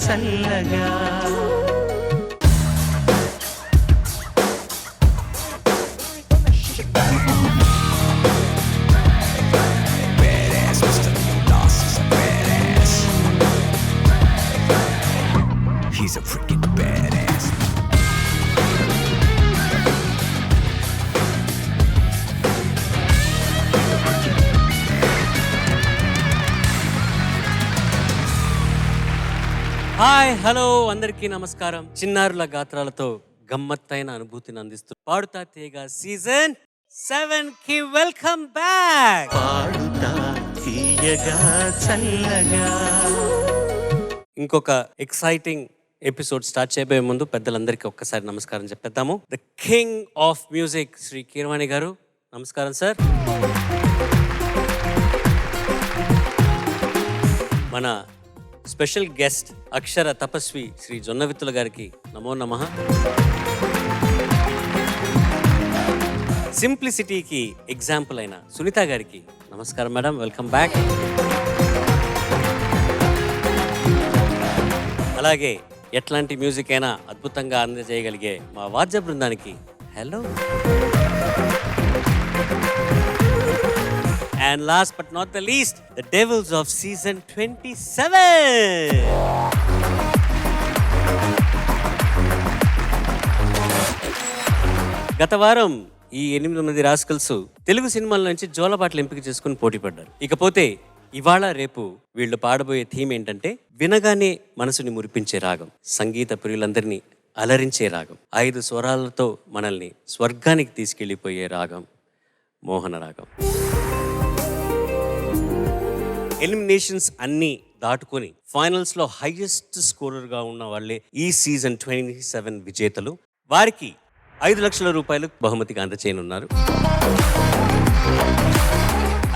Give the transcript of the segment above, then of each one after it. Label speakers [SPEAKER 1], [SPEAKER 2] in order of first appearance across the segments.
[SPEAKER 1] చల్లగా.
[SPEAKER 2] He's a freaking badass.
[SPEAKER 3] Hi hello అందరికీ నమస్కారం. చిన్నారుల గాత్రాలతో గమ్మత్తైన అనుభూతిని అందిస్తూ పాడుతా తీగ సీజన్ 7 కి వెల్కమ్ బ్యాక్.
[SPEAKER 1] పాడుతా తీయగా చల్లగా.
[SPEAKER 3] ఇంకొక ఎక్సైటింగ్ ఎపిసోడ్ స్టార్ట్ చేయబోయే ముందు పెద్దలందరికీ ఒక్కసారి నమస్కారం చెప్పేద్దాము. The king of music Shri Keeravani గారు, నమస్కారం సార్. మన స్పెషల్ గెస్ట్ అక్షర తపస్వి శ్రీ జొన్నవిత్తుల గారికి నమో నమః. సింప్లిసిటీకి ఎగ్జాంపుల్ అయిన సునీత గారికి నమస్కారం మేడం, వెల్కమ్ బ్యాక్. అలాగే ఎట్లాంటి మ్యూజిక్ అయినా అద్భుతంగా అందజేయగలిగే మా వాద్య బృందానికి hello. And last but not the least, the Devils of season 27. గత వారం ఈ 8 మంది రాస్కల్స్ తెలుగు సినిమాల నుంచి జోలపాటలు ఎంపిక చేసుకుని పోటీ పడ్డారు. ఇకపోతే ఇవాళ రేపు వీళ్ళు పాడబోయే థీమ్ ఏంటంటే వినగానే మనసుని మురిపించే రాగం, సంగీత ప్రియులందరినీ అలరించే రాగం, 5 స్వరాలతో మనల్ని స్వర్గానికి తీసుకెళ్ళిపోయే రాగం, మోహన రాగం. ఎలిమినేషన్స్ అన్నీ దాటుకొని ఫైనల్స్ లో హైయెస్ట్ స్కోరర్ గా ఉన్న వాళ్ళే ఈ సీజన్ 27 విజేతలు. వారికి 5 లక్షల రూపాయలు బహుమతిగా అందచేయనున్నారు.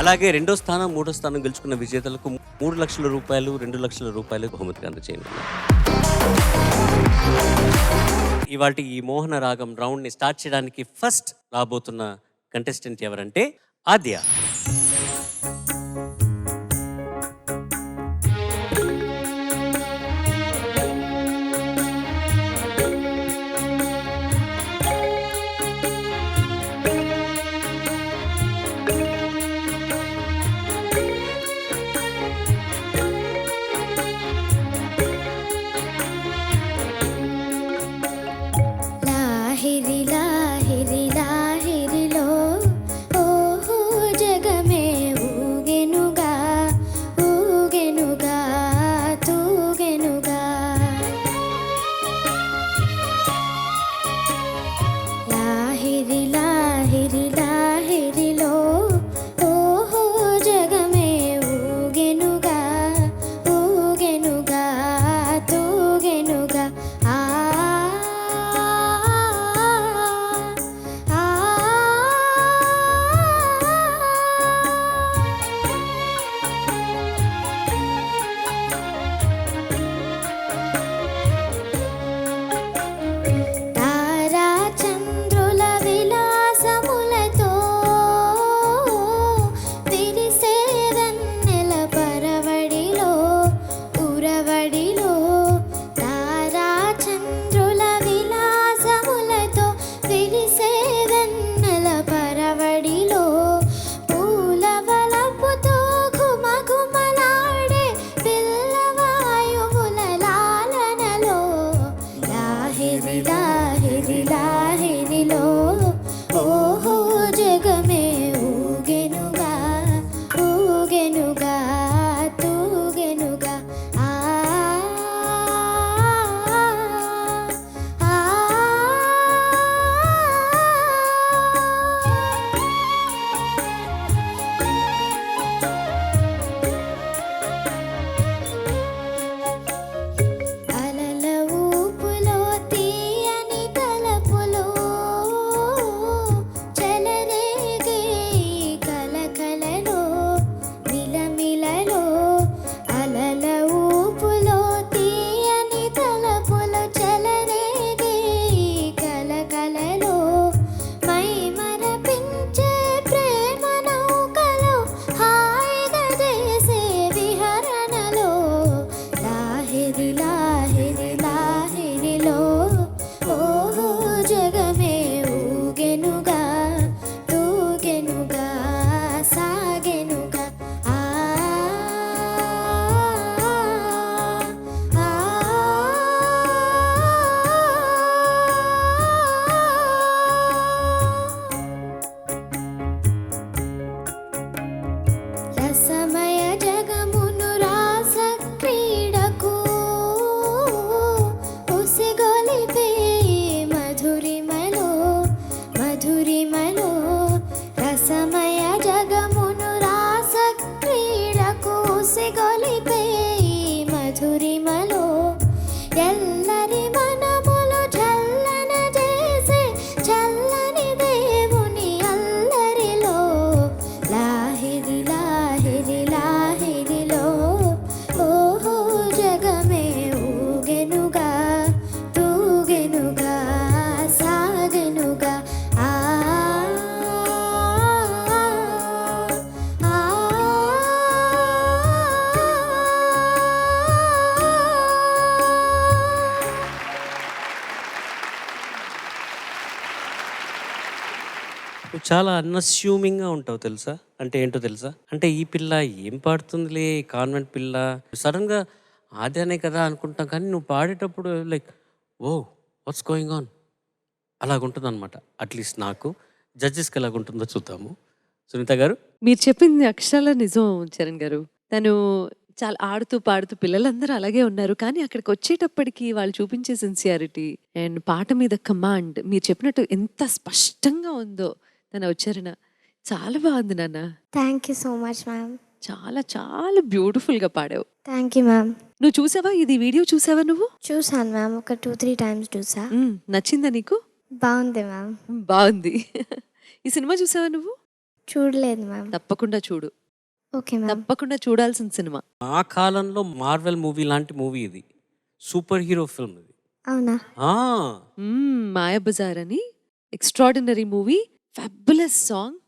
[SPEAKER 3] అలాగే 2వ స్థానం 3వ స్థానం గెలుచుకున్న విజేతలకు 3 లక్షల రూపాయలు 2 లక్షల రూపాయలు బహుమతిగా అందచేయనున్నారు. ఇవాటి ఈ మోహన రాగం రౌండ్ ని స్టార్ట్ చేయడానికి ఫస్ట్ రాబోతున్న కంటెస్టెంట్ ఎవరంటే ఆద్య.
[SPEAKER 4] అలల ఊపులో తీయని
[SPEAKER 3] నువ్వు చాలా అన్అస్యూమింగ్గా ఉంటావు తెలుసా? అంటే ఏంటో తెలుసా? అంటే ఈ పిల్ల ఏం పాడుతుందిలే, కాన్వెంట్ పిల్ల, సడన్గా ఆద్యానే కదా అనుకుంటాం, కానీ నువ్వు పాడేటప్పుడు like oh what's going on అలాగుంటుంది అనమాట. అట్లీస్ట్ నాకు. జడ్జెస్కి ఎలాగుంటుందో చూద్దాము. సునీత గారు.
[SPEAKER 4] మీరు చెప్పింది అక్షరాల నిజం చరణ్ గారు. తను చాలా ఆడుతూ, పాడుతూ పిల్లలందరూ అలాగే ఉన్నారు. కానీ అక్కడికొచ్చేటప్పటికి వాళ్ళు చూపించే సిన్సియారిటీ అండ్ పాట మీద కమాండ్ మీరు చెప్పినట్టు ఎంత స్పష్టంగా ఉందో తన ఉచ్చారణ. చాలా బాగుంది నాన్న.
[SPEAKER 5] Thank you so much ma'am.
[SPEAKER 4] చాలా చాలా బ్యూటిఫుల్‌గా పాడావు.
[SPEAKER 5] Thank you ma'am.
[SPEAKER 4] నువ్వు చూసావా? ఇది వీడియో చూసావా నువ్వు?
[SPEAKER 5] చూసాను మ్యామ్. ఒక 2-3 టైమ్స్ చూసా.
[SPEAKER 4] నచ్చిందా నీకు?
[SPEAKER 5] బాగుంది మ్యామ్.
[SPEAKER 4] బాగుంది. ఈ సినిమా చూసావా నువ్వు?
[SPEAKER 5] చూడలేదు మ్యామ్.
[SPEAKER 4] తప్పకుండా చూడు.
[SPEAKER 5] Okay ma'am.
[SPEAKER 4] తప్పకుండా చూడాల్సిన సినిమా.
[SPEAKER 3] ఆ కాలంలో మార్వెల్ మూవీ లాంటి మూవీ ఇది. సూపర్ హీరో ఫిల్మ్ ఇది.
[SPEAKER 5] అవునా?
[SPEAKER 3] ఆ!
[SPEAKER 4] మాయాబజార్ అని extraordinary movie, fabulous song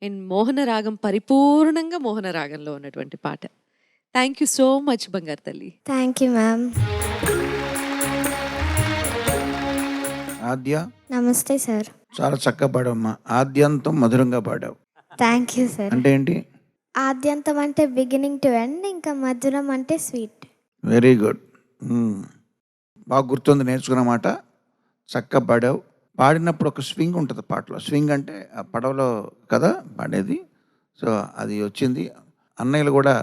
[SPEAKER 4] and Mohana రాగం పరిపూర్ణంగా మోహన రాగంలో ఉన్నటువంటి పాట. థ్యాంక్ యూ సో మచ్ బంగారు తల్లి.
[SPEAKER 5] Thank you ma'am.
[SPEAKER 6] ఆద్య
[SPEAKER 5] నమస్తే సార్.
[SPEAKER 6] చాలా చక్కగా పాడావమ్మా. ఆద్యంతం మధురంగా పాడావు.
[SPEAKER 5] Thank you sir.
[SPEAKER 6] అంటే ఏంటి?
[SPEAKER 5] ఆద్యంతం అంటే బిగినింగ్ టు ఎండ్, ఇంకా మధురం అంటే స్వీట్.
[SPEAKER 6] Very good. బాగా గుర్తుంది, నేర్చుకున్న మాట. చక్కగా పాడావు. పాడినప్పుడు ఒక స్వింగ్ ఉంటుంది పాటలో. స్వింగ్ అంటే ఆ పడవలో కదా పాడేది. సో అది వచ్చింది. అన్నయ్యలు కూడా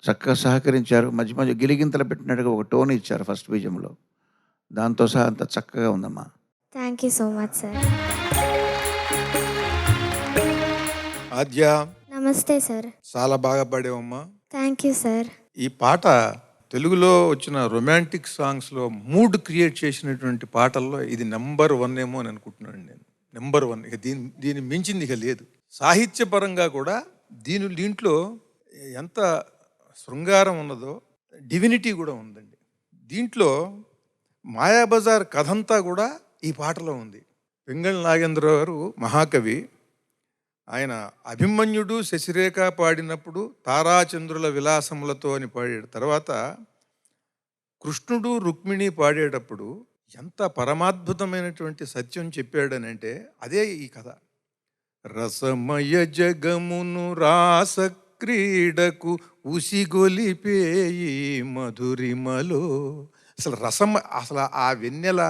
[SPEAKER 6] చక్కగా సహకరించారు. మధ్య మధ్య గిలిగింతలు పెట్టినట్టుగా ఒక టోన్ ఇచ్చారు ఫస్ట్ బీజంలో. దాంతో సహా అంత చక్కగా ఉందమ్మా.
[SPEAKER 5] Thank you so much sir.
[SPEAKER 7] Aadya
[SPEAKER 5] నమస్తే సార్.
[SPEAKER 7] చాలా బాగా పాడావమ్మా.
[SPEAKER 5] Thank you sir.
[SPEAKER 7] ఈ పాట తెలుగులో వచ్చిన రొమాంటిక్ సాంగ్స్లో మూడ్ క్రియేట్ చేసినటువంటి పాటల్లో ఇది నెంబర్ 1 ఏమో అని అనుకుంటున్నాను నేను. నెంబర్ 1. ఇక దీన్ని మించింది ఇక లేదు. సాహిత్యపరంగా కూడా దీంట్లో ఎంత శృంగారం ఉన్నదో డివినిటీ కూడా ఉందండి. దీంట్లో మాయాబజార్ కథంతా కూడా ఈ పాటలో ఉంది. పింగళి నాగేంద్రరావు గారు మహాకవి. ఆయన అభిమన్యుడు శశిరేఖ పాడినప్పుడు తారాచంద్రుల విలాసములతో అని పాడాడు. తర్వాత కృష్ణుడు రుక్మిణి పాడేటప్పుడు ఎంత పరమాద్భుతమైనటువంటి సత్యం చెప్పాడనంటే అదే ఈ కథ. రసమయ జగమును రాస క్రీడకు ఉసిగొలిపేయి మధురిమలో. అసలు ఆ వెన్నెల,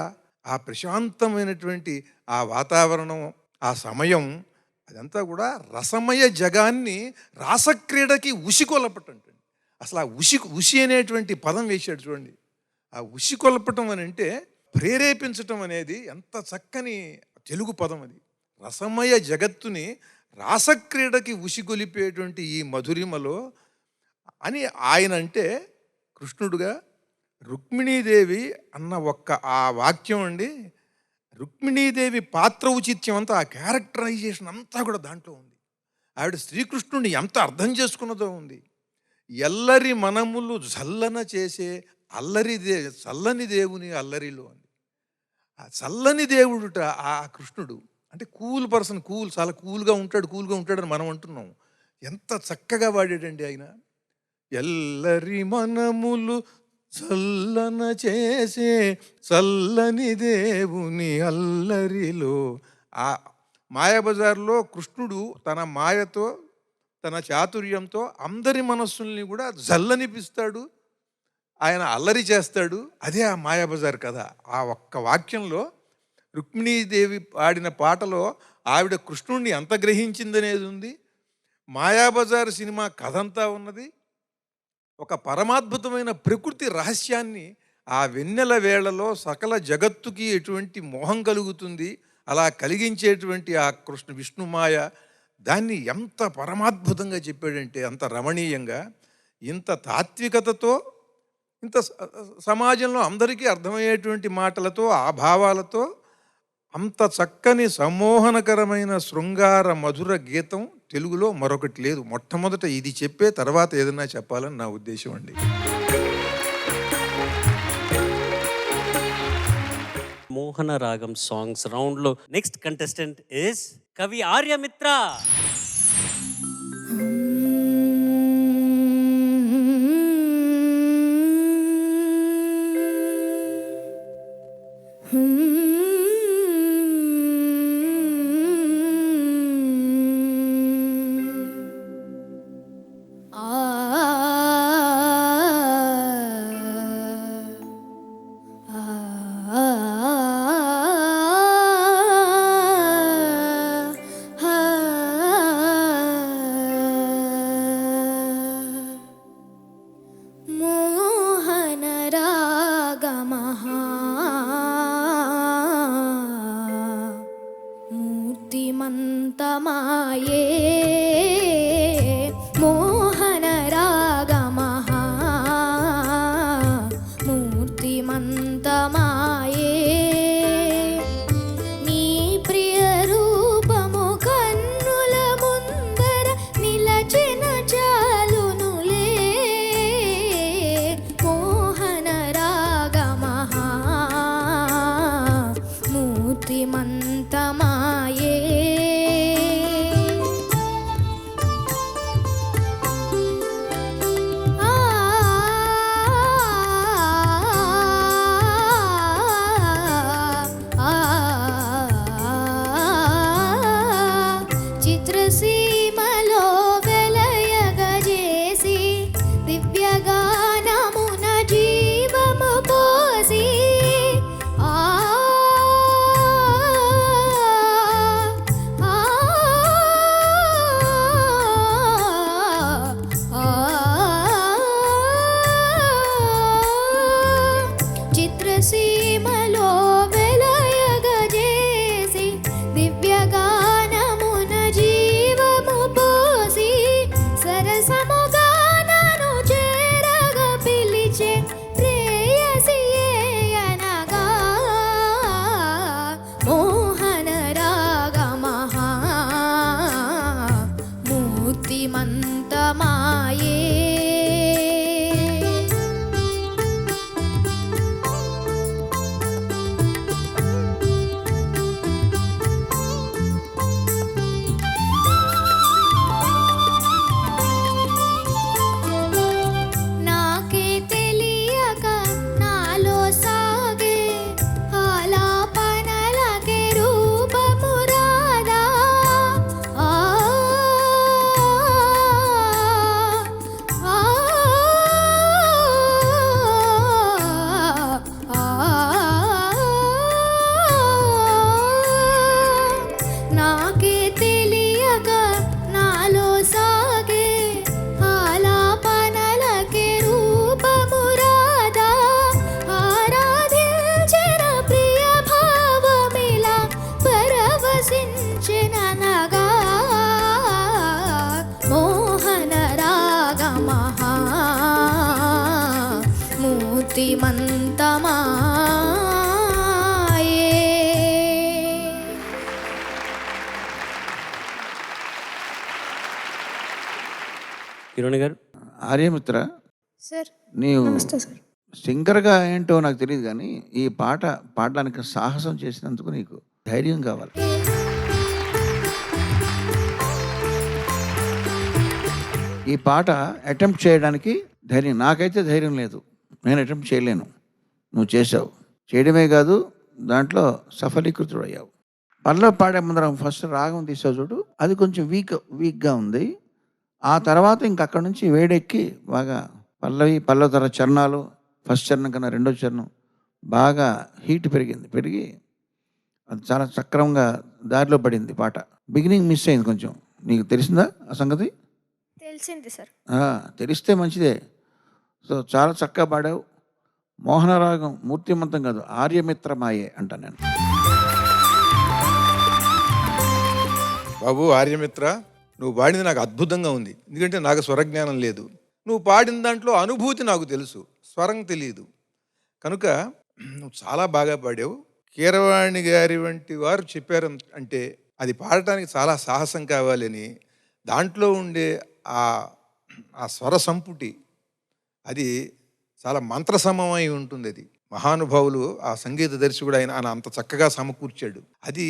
[SPEAKER 7] ఆ ప్రశాంతమైనటువంటి ఆ వాతావరణం, ఆ సమయం, అదంతా కూడా రసమయ జగాన్ని రాసక్రీడకి ఉసికొలపటండి. అసలు ఆ ఉసి అనేటువంటి పదం వేశాడు చూడండి. ఆ ఉసికొలపటం అని అంటే ప్రేరేపించటం అనేది ఎంత చక్కని తెలుగు పదం అది. రసమయ జగత్తుని రాసక్రీడకి ఉసిగొలిపేటువంటి ఈ మధురిమలో అని ఆయన అంటే కృష్ణుడుగా రుక్మిణీదేవి అన్న ఒక్క ఆ వాక్యం అండి. రుక్మిణీదేవి పాత్ర ఔచిత్యం అంతా, ఆ క్యారెక్టరైజేషన్ అంతా కూడా దాంట్లో ఉంది. ఆవిడ శ్రీకృష్ణుడిని ఎంత అర్థం చేసుకున్నదో ఉంది. ఎల్లరి మనములు జల్లన చేసే చల్లని దేవుని అల్లరిలో అంది. ఆ చల్లని దేవుడుట ఆ కృష్ణుడు. అంటే కూల్ పర్సన్, చాలా కూల్గా ఉంటాడని మనం అంటున్నాం. ఎంత చక్కగా వాడాడండి ఆయన. ఎల్లరి మనములు చల్లన చేసే చల్లని దేవుని అల్లరిలో. ఆ మాయాబజార్లో కృష్ణుడు తన మాయతో, తన చాతుర్యంతో అందరి మనస్సుల్ని కూడా జల్లనిపిస్తాడు, ఆయన అల్లరి చేస్తాడు. అదే ఆ మాయాబజార్ కథ. ఆ ఒక్క వాక్యంలో రుక్మిణీదేవి పాడిన పాటలో ఆవిడ కృష్ణుడిని ఎంత గ్రహించిందనేది ఉంది. మాయాబజార్ సినిమా కథంతా ఉన్నది. ఒక పరమాద్భుతమైన ప్రకృతి రహస్యాన్ని ఆ వెన్నెల వేళలో సకల జగత్తుకి ఎటువంటి మోహం కలుగుతుంది, అలా కలిగించేటువంటి ఆ విష్ణుమాయ, దాన్ని ఎంత పరమాద్భుతంగా చెప్పాడంటే, అంత రమణీయంగా, ఇంత తాత్వికతతో, ఇంత సమాజంలో అందరికీ అర్థమయ్యేటువంటి మాటలతో, ఆ భావాలతో అంత చక్కని సమ్మోహనకరమైన శృంగార మధుర గీతం తెలుగులో మరొకటి లేదు. మొట్టమొదట ఇది చెప్పే తర్వాత ఏదైనా చెప్పాలని నా ఉద్దేశం అండి.
[SPEAKER 3] మోహన రాగం సాంగ్స్ రౌండ్లో నెక్స్ట్ కంటెస్టెంట్ ఇస్ కవి ఆర్యమిత్ర.
[SPEAKER 8] మూర్తిమంతమాయే మోహన రాగమహా మూర్తిమంతమాయే నీ ప్రియ రూపము కన్నుల ముందర నిలచిన చాలునులే మోహన రాగమహా మూర్తిమంతమాయే చిత్రసీమలో వెలయగజేసి దివ్యగానమున జీవము పోసి చిత్రసీమలో వెలయగజేసి దివ్యగానమున జీవము పోసి సరసముగా నన్ను చేరగ పిలిచే ప్రేయసియేయనగా మోహన రాగమహా మూర్తిమంతమాయే నాకే తెలియక నాలో సాగే ఆలాపనలకే రూపము రాదా నాకే తెలియక నాలో సాగే ఆలాపనలకే రూపము రాదా ఆరాధించిన ప్రియ భావమిలా పరవశించిననగా మోహన రాగమహా మూర్తిమంతమాయే
[SPEAKER 3] కిరణ్ గారు,
[SPEAKER 6] ఆర్యమిత్ర,
[SPEAKER 5] సార్
[SPEAKER 6] నీవు
[SPEAKER 5] నమస్తే సార్.
[SPEAKER 6] సింగర్గా ఏంటో నాకు తెలియదు కానీ ఈ పాట పాడడానికి సాహసం చేసినందుకు నీకు ధైర్యం కావాలి. ఈ పాట అటెంప్ట్ చేయడానికి ధైర్యం, నాకైతే ధైర్యం లేదు, నేను అటెంప్ట్ చేయలేను. నువ్వు చేసావు, చేయడమే కాదు దాంట్లో సఫలీకృతుడు అయ్యావు. పల్లవి పాడే ముందర ఫస్ట్ రాగం తీసావు చూడు, అది కొంచెం వీక్గా ఉంది. ఆ తర్వాత ఇంక అక్కడ నుంచి వేడెక్కి బాగా పల్లవి తర చరణాలు, ఫస్ట్ చరణం కన్నా రెండో చరణం బాగా హీట్ పెరిగి అది చాలా సక్రమంగా దారిలో పడింది పాట. బిగినింగ్ మిస్ అయింది కొంచెం. నీకు తెలిసిందా ఆ సంగతి?
[SPEAKER 5] తెలిసింది సార్.
[SPEAKER 6] తెలిస్తే మంచిదే. సో చాలా చక్కగా పాడావు. మోహనరాగం మూర్తిమంతం కాదు, ఆర్యమిత్రమాయే అంట నేను.
[SPEAKER 7] బాబు ఆర్యమిత్ర, నువ్వు పాడింది నాకు అద్భుతంగా ఉంది. ఎందుకంటే నాకు స్వరజ్ఞానం లేదు. నువ్వు పాడిన దాంట్లో అనుభూతి నాకు తెలుసు, స్వరం తెలియదు. కనుక నువ్వు చాలా బాగా పాడావు. కీరవాణి గారి వంటి వారు చెప్పారు అంటే అది పాడటానికి చాలా సాహసం కావాలని. దాంట్లో ఉండే ఆ స్వర సంపుటి అది చాలా మంత్రసమమై ఉంటుంది. అది మహానుభావులు, ఆ సంగీత దర్శకుడు ఆయన అంత చక్కగా సమకూర్చాడు. అది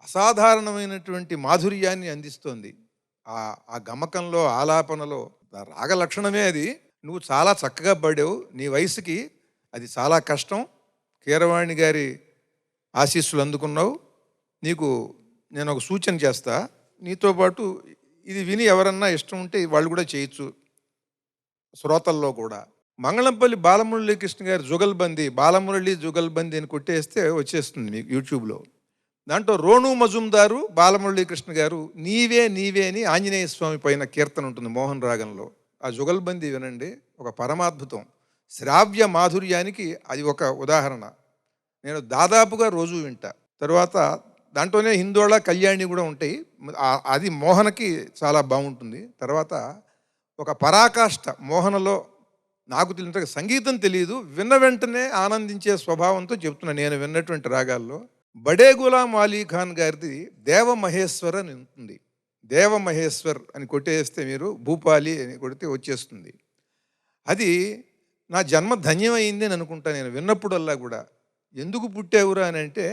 [SPEAKER 7] అసాధారణమైనటువంటి మాధుర్యాన్ని అందిస్తోంది. ఆ గమకంలో, ఆలాపనలో రాగ లక్షణమే అది. నువ్వు చాలా చక్కగా పాడావు. నీ వయసుకి అది చాలా కష్టం. కీరవాణి గారి ఆశీస్సులు అందుకున్నావు. నీకు నేను ఒక సూచన చేస్తా. నీతో పాటు ఇది విని ఎవరన్నా ఇష్టం ఉంటే వాళ్ళు కూడా చేయొచ్చు, శ్రోతల్లో కూడా. మంగళంపల్లి బాలమురళీకృష్ణ గారి జుగల్బందీ, బాలమురళి జుగల్బందీ అని కొట్టేస్తే వచ్చేస్తుంది మీకు యూట్యూబ్లో. దాంట్లో రోణు మజుందారు, బాలమురళీకృష్ణ గారు నీవే నీవే అని ఆంజనేయ స్వామి పైన కీర్తన ఉంటుంది మోహన్ రాగంలో. ఆ జుగల్బందీ వినండి, ఒక పరమాద్భుతం. శ్రావ్య మాధుర్యానికి అది ఒక ఉదాహరణ. నేను దాదాపుగా రోజు వింటా. తర్వాత దాంట్లోనే హిందోళ కళ్యాణి కూడా ఉంటాయి. అది మోహనకి చాలా బాగుంటుంది. తర్వాత ఒక పరాకాష్ఠ మోహనలో నాకు తెలిసిన సంగీతం తెలియదు, విన్న వెంటనే ఆనందించే స్వభావంతో చెప్తున్నాను. నేను విన్నటువంటి రాగాల్లో బడే గులాం అలీ ఖాన్ గారిది దేవ మహేశ్వర్ అని ఉంటుంది. దేవ మహేశ్వర్ అని కొట్టేస్తే మీరు భూపాలి అని కొడితే వచ్చేస్తుంది. అది నా జన్మ ధన్యమైంది అని అనుకుంటా నేను విన్నప్పుడల్లా కూడా. ఎందుకు పుట్టావురా అని అంటే,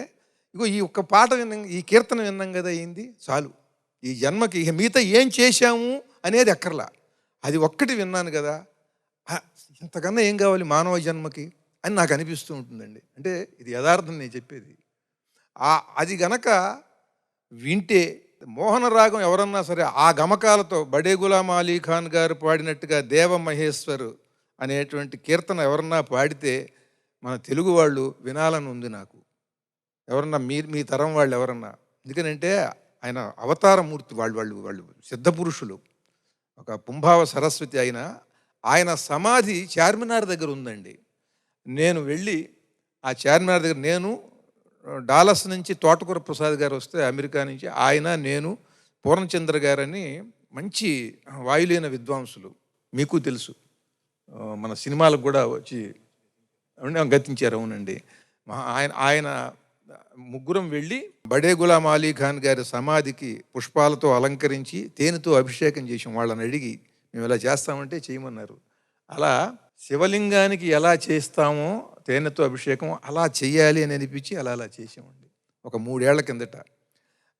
[SPEAKER 7] ఇగో ఈ ఒక్క పాట విన్నాం, ఈ కీర్తన విన్నాం కదా, అయింది చాలు. ఈ జన్మకి ఇక మిగతా ఏం చేశాము అనేది ఎక్కర్లా, అది ఒక్కటి విన్నాను కదా, ఇంతకన్నా ఏం కావాలి మానవ జన్మకి అని నాకు అనిపిస్తూ ఉంటుందండి. అంటే ఇది యథార్థం నేను చెప్పేది. అది గనక వింటే మోహన రాగం ఎవరన్నా సరే ఆ గమకాలతో బడే గులాం అలీ ఖాన్ గారు పాడినట్టుగా దేవ మహేశ్వర్ అనేటువంటి కీర్తన ఎవరన్నా పాడితే మన తెలుగు వాళ్ళు వినాలని ఉంది నాకు. ఎవరన్నా మీ తరం వాళ్ళు ఎవరన్నా, ఎందుకనంటే ఆయన అవతారమూర్తి, వాళ్ళు సిద్ధపురుషులు. ఒక పుంభావ సరస్వతి ఆయన సమాధి చార్మినార్ దగ్గర ఉందండి. నేను వెళ్ళి ఆ చార్మినార్ దగ్గర, నేను డాలస్ నుంచి తోటకూర ప్రసాద్ గారు వస్తే అమెరికా నుంచి, నేను పూర్ణచంద్ర గారని మంచి వాయులీన విద్వాంసులు, మీకు తెలుసు, మన సినిమాలకు కూడా వచ్చి గతించారు. అవునండి. ఆయన ముగ్గురం వెళ్ళి బడే గులాం అలీ ఖాన్ గారి సమాధికి పుష్పాలతో అలంకరించి తేనెతో అభిషేకం చేసాం. వాళ్ళని అడిగి మేము ఇలా చేస్తామంటే చేయమన్నారు. అలా శివలింగానికి ఎలా చేస్తామో తేనెతో అభిషేకం అలా చెయ్యాలి అని అనిపించి అలా చేసామండి ఒక 3 ఏళ్ల కిందట.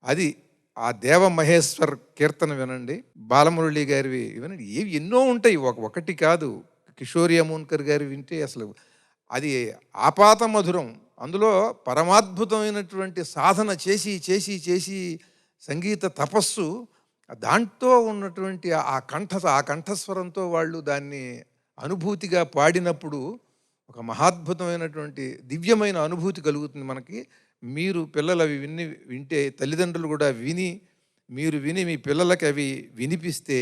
[SPEAKER 7] అది ఆ దేవ మహేశ్వర్ కీర్తన వినండి, బాలమురళి గారివి వినండి, ఎన్నో ఉంటాయి, ఒకటి కాదు. కిషోరి అమోన్కర్ గారి వింటే అసలు అది ఆపాత మధురం. అందులో పరమాద్భుతమైనటువంటి సాధన చేసి చేసి చేసి సంగీత తపస్సు, దాంట్లో ఉన్నటువంటి ఆ కంఠస్వరంతో వాళ్ళు దాన్ని అనుభూతిగా పాడినప్పుడు ఒక మహాద్భుతమైనటువంటి దివ్యమైన అనుభూతి కలుగుతుంది మనకి. మీరు పిల్లలు అవి వింటే, తల్లిదండ్రులు కూడా మీరు విని మీ పిల్లలకి అవి వినిపిస్తే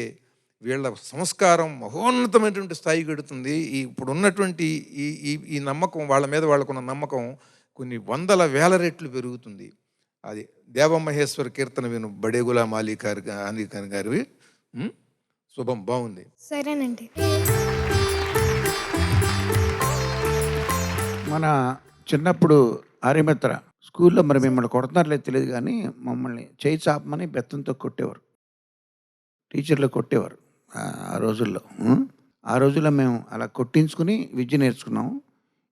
[SPEAKER 7] వీళ్ళ సంస్కారం మహోన్నతమైనటువంటి స్థాయికి ఎడుతుంది. ఇప్పుడు ఉన్నటువంటి ఈ నమ్మకం, వాళ్ళ మీద వాళ్ళకున్న నమ్మకం కొన్ని 100,000 రెట్లు పెరుగుతుంది. అది దేవమహేశ్వర్ కీర్తన విను, బడే గులాం అలీ ఖాన్ గారివి. శుభం, బాగుంది.
[SPEAKER 5] సరేనండి.
[SPEAKER 6] మన చిన్నప్పుడు ఆర్యమిత్ర స్కూల్లో మరి మిమ్మల్ని కొడుతున్నారులేదు తెలియదు కానీ మమ్మల్ని చేయి చాపమని బెత్తంతో కొట్టేవారు, టీచర్లు కొట్టేవారు ఆ రోజుల్లో. ఆ రోజుల్లో మేము అలా కొట్టించుకుని విద్య నేర్చుకున్నాం.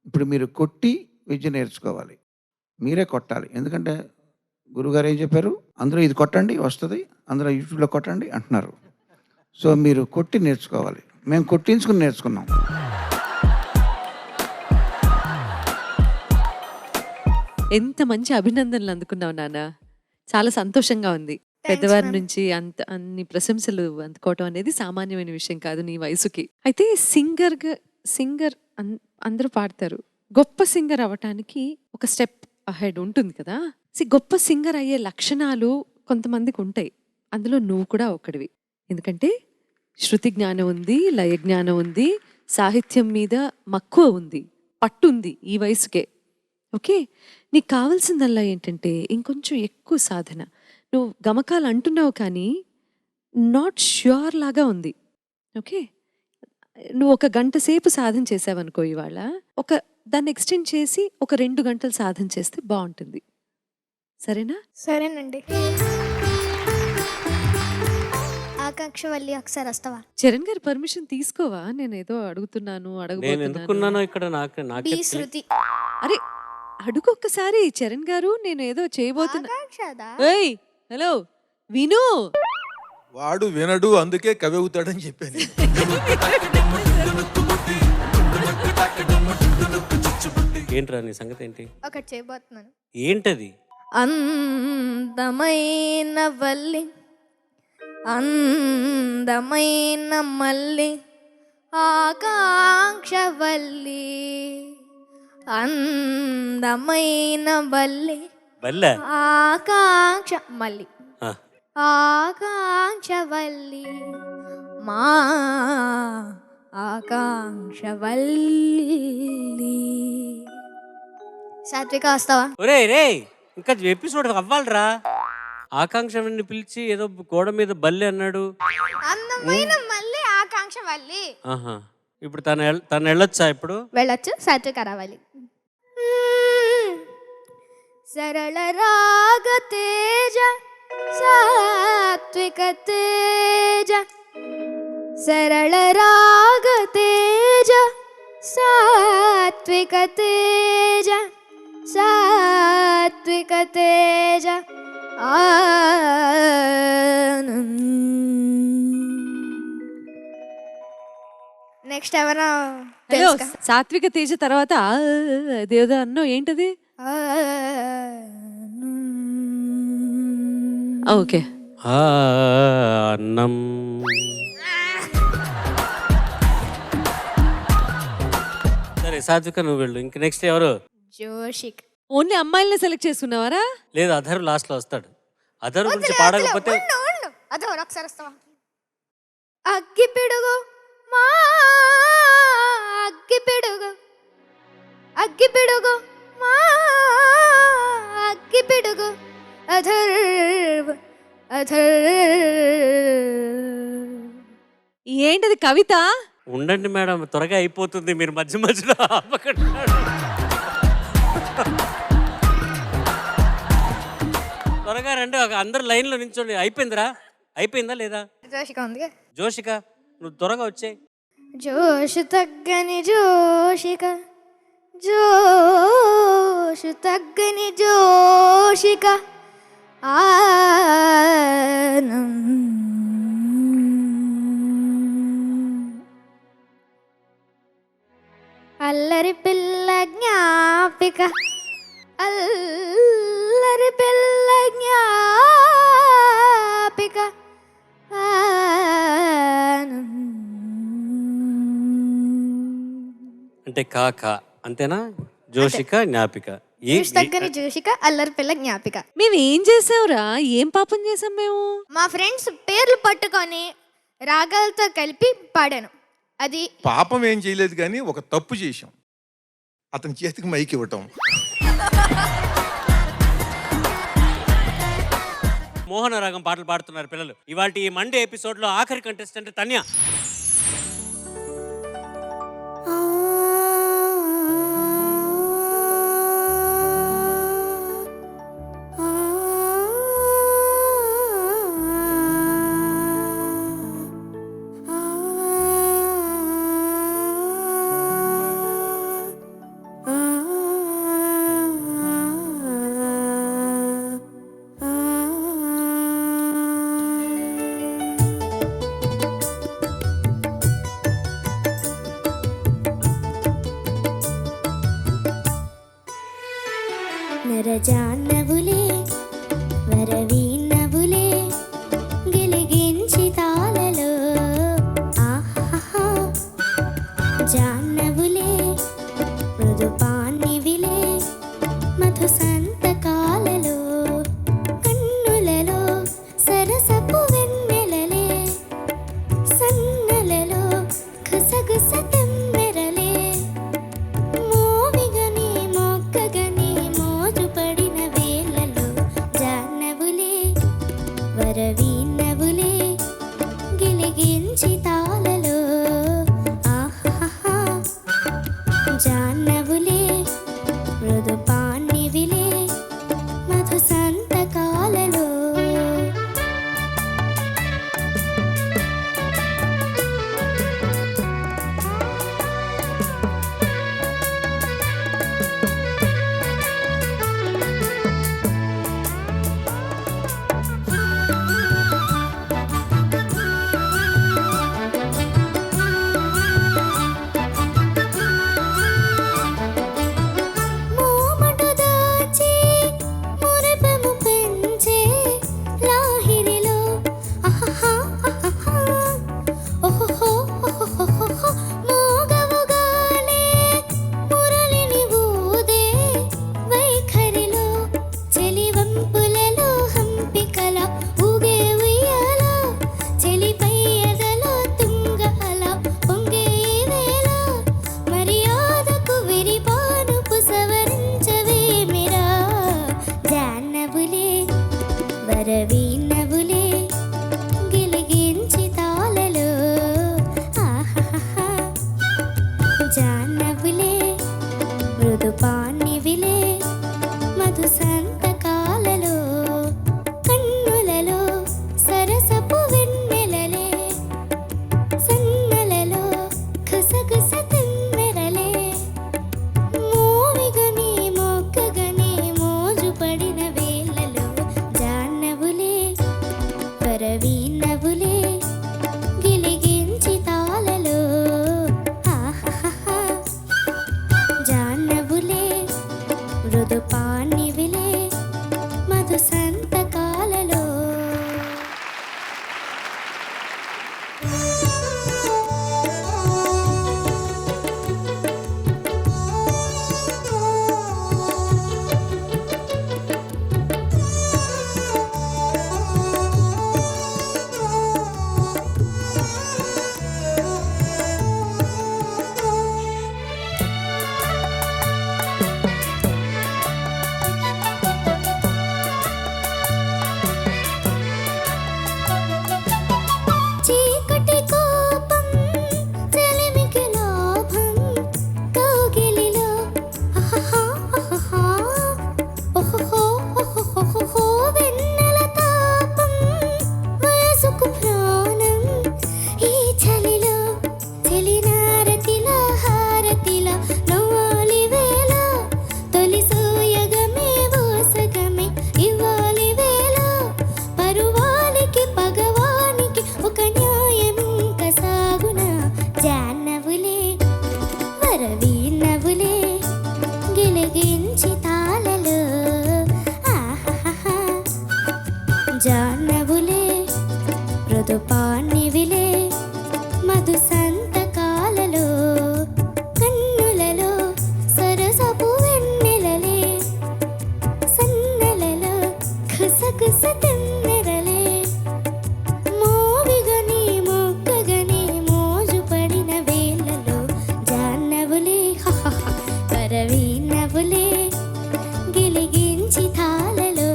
[SPEAKER 6] ఇప్పుడు మీరు కొట్టి విద్య నేర్చుకోవాలి, మీరే కొట్టాలి. ఎందుకంటే గురుగారు ఏం చెప్పారు, అందరూ ఇది కొట్టండి వస్తుంది, అందరూ యూట్యూబ్లో కొట్టండి అంటున్నారు. సో మీరు కొట్టి నేర్చుకోవాలి. మేము కొట్టించుకుని నేర్చుకున్నాం.
[SPEAKER 4] ఎంత మంచి అభినందనలు అందుకున్నావు నాన్న, చాలా సంతోషంగా ఉంది. పెద్దవారి నుంచి అన్ని ప్రశంసలు అందుకోవటం అనేది సామాన్యమైన విషయం కాదు నీ వయసుకి. అయితే సింగర్ అందరూ పాడతారు, గొప్ప సింగర్ అవ్వటానికి ఒక స్టెప్ అహెడ్ ఉంటుంది కదా. గొప్ప సింగర్ అయ్యే లక్షణాలు కొంతమందికి ఉంటాయి, అందులో నువ్వు కూడా ఒకడివి. ఎందుకంటే శృతి జ్ఞానం ఉంది, లయ జ్ఞానం ఉంది, సాహిత్యం మీద మక్కువ ఉంది, పట్టుంది ఈ వయసుకే. ఓకే, నీకు కావాల్సిందల్లా ఏంటంటే ఇంకొంచెం ఎక్కువ సాధన. నువ్వు గమకాలు అంటున్నావు కానీ నాట్ ష్యూర్ లాగా ఉంది. ఓకే, నువ్వు 1 గంట సేపు సాధన చేసావనుకో, ఇవాళ దాన్ని ఎక్స్టెండ్ చేసి 2 గంటలు సాధన చేస్తే బాగుంటుంది. సరేనా?
[SPEAKER 5] సరేనండి. ఆకాంక్ష వల్లి ఒకసారి వస్తావా?
[SPEAKER 4] చరణ్ గారి పర్మిషన్ తీసుకోవా? నేను ఏదో అడుగుతున్నాను,
[SPEAKER 3] నేను ఎందుకున్నానో ఇక్కడ నాకు
[SPEAKER 5] శృతి.
[SPEAKER 4] అరే అడుగు ఒక్కసారి చరణ్ గారు, నేను ఏదో చేయబోతున్నా.
[SPEAKER 5] ఆకాంక్షదా?
[SPEAKER 4] ఏయ్ హలో విను,
[SPEAKER 7] వాడు వినడు, అందుకే కవి అవుతాడని చెప్పాను.
[SPEAKER 3] ఏంట్రా నీ సంగతి ఏంటి?
[SPEAKER 5] ఒకటి చేయబోతున్నాను.
[SPEAKER 3] ఏంటది?
[SPEAKER 5] అందమైన వల్లి, అందమైన మల్లి, ఆకాంక్ష వల్లి, అందమైన వల్లి,
[SPEAKER 3] బల్ల
[SPEAKER 5] ఆకాంక్ష మల్లి,
[SPEAKER 3] ఆ,
[SPEAKER 5] ఆకాంక్ష వల్లి, మా ఆకాంక్ష వల్లి. సాత్విక వస్తావా?
[SPEAKER 3] ఒరే రే ఇంకా ఎపిసోడ్ అవ్వాలిరా. ఆకాంక్షని పిలిచి ఏదో గోడ మీద బల్లి అన్నాడు.
[SPEAKER 5] అందమైన మళ్ళీ ఆకాంక్ష వల్లి
[SPEAKER 3] ఆహా, ఇప్పుడు తను వెళ్ళొచ్చా? ఇప్పుడు
[SPEAKER 5] వెళ్ళొచ్చు. సాత్విక రావాలి. సరళ రాగ తేజ సాత్విక తేజ సరళ రాగ తేజ సాత్విక తేజ సాత్విక తేజ నెక్స్ట్ ఎవరా
[SPEAKER 4] హలో, సాత్విక తేజ తర్వాత అదేదో అన్నో ఏంటది? ఓకే,
[SPEAKER 3] అన్నం. సరే సాత్విక నువ్వు వెళ్ళు. ఇంక నెక్స్ట్ ఎవరు?
[SPEAKER 5] జోషిక్.
[SPEAKER 4] ఓన్లీ అమ్మాయిల్ని సెలెక్ట్ చేసుకున్నావారా?
[SPEAKER 3] లేదు, అధర్ లాస్ట్ లో వస్తాడు. అధర్ గురించి పాడకపోతే
[SPEAKER 5] అదో ఒకసారి వస్తావా? అగ్గి పిడుగు మా అగ్గి పిడుగు అగ్గి పిడుగు మా అగ్గి పిడుగు అధర్ అధర్.
[SPEAKER 4] ఏంటది కవిత?
[SPEAKER 3] ఉండండి మేడం, త్వరగా అయిపోతుంది, మీరు మధ్య మధ్యలో ఆపకండి. త్వరగా రండి, అందరు లైన్లో నించోండి. అయిపోయిందిరా? అయిపోయిందా లేదా?
[SPEAKER 5] జోషిక ఉంది.
[SPEAKER 3] జోషిక నువ్వు త్వరగా వచ్చే.
[SPEAKER 5] జోషు తగ్గని జోషిక జోషు తగ్గని జోషిక అల్లరి పిల్ల జ్ఞాపిక అల్లరి పిల్ల జ్ఞాపిక
[SPEAKER 3] అంటే కాక అంతేనా? జోషిక జ్ఞాపిక.
[SPEAKER 5] తగ్గని జోషిక అల్లరి పిల్ల జ్ఞాపిక.
[SPEAKER 4] మేము ఏం చేసావురా? ఏం పాపం చేసాం మేము?
[SPEAKER 5] మా ఫ్రెండ్స్ పేర్లు పట్టుకొని రాగాలతో కలిపి పాడాను. అది
[SPEAKER 7] పాపం ఏం చేయలేదు కానీ ఒక తప్పు చేశాం. అతని చేతికి మైక్ ఇవ్వటం.
[SPEAKER 3] మోహన రాగం పాటలు పాడుతున్నారు పిల్లలు. ఇవాళ ఈ మండే ఎపిసోడ్ లో ఆఖరి కంటెస్టెంట్ తన్య.
[SPEAKER 8] నరజాన్నవులే వరవీన్నవులే గిలిగించి తాళలో ఆహా జాన్నవులే మృదుపాన్నివిలే మధు సంతకాలలో కన్నులలో సరసపు వెన్నెలలే సన్నలలో గుసగుస తెమ్మెరలే మోవిగని మొక్కగని మోజు పడిన వేళ పరవీనవులే గిలిగించి తాళలో ఆహాహా జాహ్నవులే మృదుపాన్నివిలే మధు సంతకాలలో కన్నులలో సరసపు వెన్నెలలే సన్నలలో గుసగుస తెమ్మెరలే మోవిగని మొక్కగని మోజు పడిన వేళలో జాహ్నవులే పరవీనవులే గిలిగించి తాళలో ఆహాహా జాహ్నవులే మృదుపాన్నివిలే మధు సంతకాలలో చీకటి కోపం చెలిమికి లోభం కౌగిలిలో ఆహాహా ఆహాహా ఓహో ఓహో వెన్నెల తాపం వయసుకు ప్రాణం ఈ చలిలో చెలినారతిలా హారతిలా నవ్వాలి వేళ తొలి సోయగమే ఓసగమే ఇవ్వాలి వేళ పరువానికి పగవానికి ఒక న్యాయమింక సాగునా జాహ్నవులే వరవీనవులే గిలిగించి తాళలో ఆహాహా జాహ్నవులే మృదుపాన్నివిలే మధు సంతకాలలో కన్నులలో సరసపు వెన్నెలలే సన్నలలో గుసగుస తెమ్మెరలే మోవిగని మొక్కగని మోజు పడిన వేళలో జాహ్నవులే పరవీనవులే గిలిగించి తాళలో